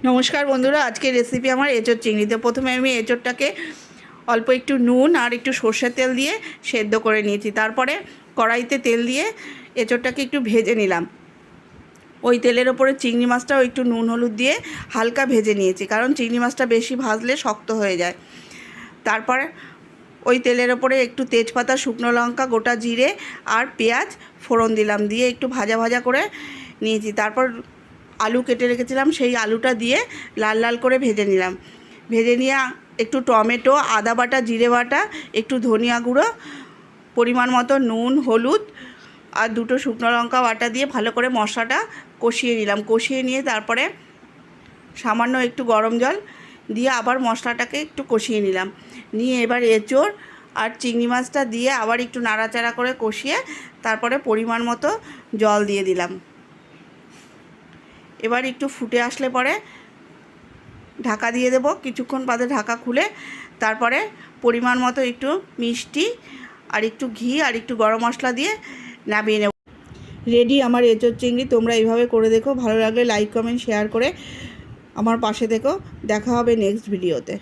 নমস্কার বন্ধুরা, আজকে রেসিপি আমার এঁচোড় চিংড়ি। তো প্রথমে আমি এঁচোড়টাকে অল্প একটু নুন আর একটু সর্ষের তেল দিয়ে সেদ্ধ করে নিয়েছি। তারপরে কড়াইতে তেল দিয়ে এঁচোড়টাকে একটু ভেজে নিলাম। ওই তেলের ওপরে চিংড়ি মাছটাও একটু নুন হলুদ দিয়ে হালকা ভেজে নিয়েছি, কারণ চিংড়ি মাছটা বেশি ভাজলে শক্ত হয়ে যায়। তারপরে ওই তেলের ওপরে একটু তেজপাতা, শুকনো লঙ্কা, গোটা জিরে আর পেঁয়াজ ফোড়ন দিলাম, দিয়ে একটু ভাজা ভাজা করে নিয়েছি। তারপর আলু কেটে রেখেছিলাম, সেই আলুটা দিয়ে লাল লাল করে ভেজে নিলাম। ভেজে নিয়ে একটু টমেটো, আদা বাটা, জিরে বাটা, একটু ধনিয়া গুঁড়ো, পরিমাণ মতো নুন, হলুদ আর দুটো শুকনো লঙ্কা বাটা দিয়ে ভালো করে মশলাটা কষিয়ে নিলাম। কষিয়ে নিয়ে তারপরে সামান্য একটু গরম জল দিয়ে আবার মশলাটাকে একটু কষিয়ে নিলাম। নিয়ে এবার এঁচোড় আর চিংড়ি মাছটা দিয়ে আবার একটু নাড়াচাড়া করে কষিয়ে তারপরে পরিমাণ মতো জল দিয়ে দিলাম। এবার একটু ফুটে আসলে পরে ঢাকা দিয়ে দেবো। কিছুক্ষণ বাদে ঢাকা খুলে তারপরে পরিমাণ মতো একটু মিষ্টি আর একটু ঘি আর একটু গরম মশলা দিয়ে নামিয়ে নেব। রেডি আমার এঁচোড় চিংড়ি। তোমরা এইভাবে করে দেখো। ভালো লাগলে লাইক, কমেন্ট, শেয়ার করে আমার পাশে দেখো। দেখা হবে নেক্সট ভিডিওতে।